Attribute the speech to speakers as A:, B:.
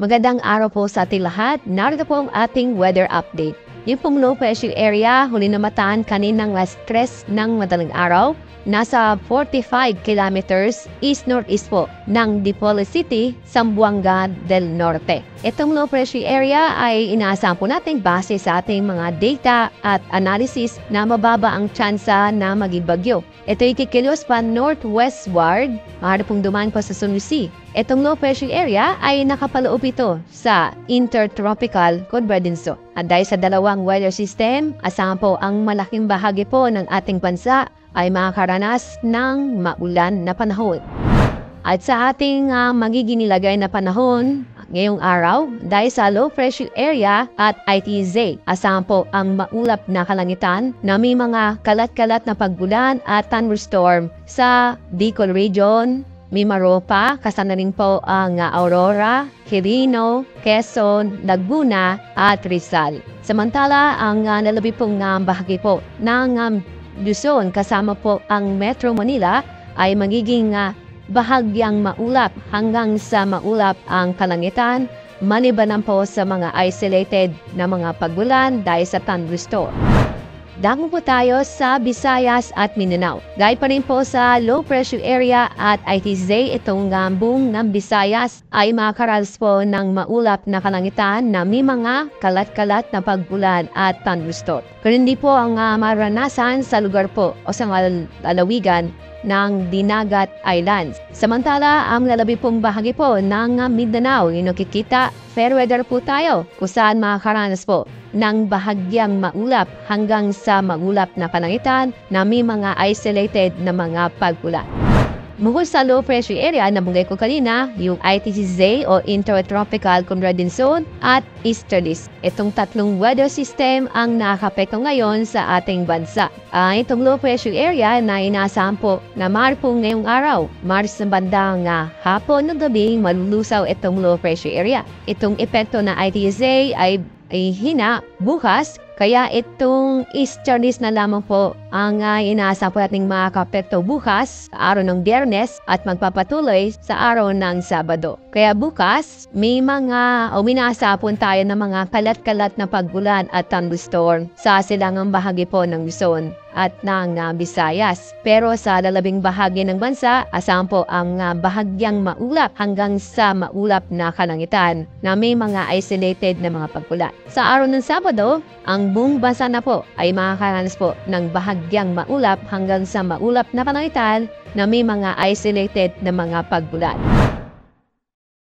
A: Magandang araw po sa ating lahat. Narito po ang ating weather update. Yung pong low pressure area, huli na mataan kaninang last stress ng madaling araw. Nasa 45 kilometers east-northeast po ng Dipolo City, Zamboanga del Norte. Itong low pressure area ay inaasahan po natin base sa ating mga data at analysis na mababa ang tsansa na maging bagyo. Ito ay kikilos pa northwestward, maaari pong dumaan pa sa Sulu Sea. Itong low pressure area ay nakapaloob ito sa intertropical convergence. At dahil sa dalawang weather system, asahan po ang malaking bahagi po ng ating bansa ay makakaranas ng maulan na panahon. At sa ating magiging nilagay na panahon ngayong araw, dahil sa low pressure area at ITZ, asahan po ang maulap na kalangitan na may mga kalat-kalat na pagbulan at thunderstorm sa Bicol Region, Mimaropa, kasama rin po ang Aurora, Quirino, Quezon, Laguna at Rizal. Samantala, ang nalabi pong bahagi po ng Luzon kasama po ang Metro Manila ay magiging bahagyang maulap hanggang sa maulap ang kalangitan, maliban po sa mga isolated na mga pagbulan dahil sa thunderstorm. Dako po tayo sa Visayas at Mindanao. Dahil pa rin po sa low pressure area at ITZ, itong buong ng Visayas ay makakaranas po ng maulap na kalangitan na may mga kalat-kalat na pagbulan at thunderstorm. Kung hindi po ang maranasan sa lugar po o sa lalawigan ng Dinagat Islands. Samantala, ang lalabi pong bahagi po ng Mindanao, inukikita, fair weather po tayo kung saan makakaranas po ng bahagyang maulap hanggang sa maulap na kalangitan na may mga isolated na mga pagbulan. Bukod sa low pressure area na bungay ko kanina, yung ITCZ o Intertropical Convergence Zone at Easterlies. Itong tatlong weather system ang nakakapekto ngayon sa ating bansa. Itong low pressure area na inaasahan po na marpo ngayong araw, Mars ng bandang hapon ng gabi, malulusaw itong low pressure area. Itong epekto na ITCZ ay hina bukas, kaya itong Easterlies na lamang po ang inaasahan po nating makakapekto bukas sa araw ng Biyernes at magpapatuloy sa araw ng Sabado. Kaya bukas, may mga uminaasahan po tayo ng mga kalat-kalat na pagbulan at thunderstorm sa silangang bahagi po ng Luzon at ng Visayas. Pero sa lalabing bahagi ng bansa, asahan po ang bahagyang maulap hanggang sa maulap na kalangitan na may mga isolated na mga pagbulan. Sa araw ng Sabado, ang buong bansa na po ay makakaranas po ng bahagyang maulap hanggang sa maulap na kalangitan na may mga isolated na mga pagbulan.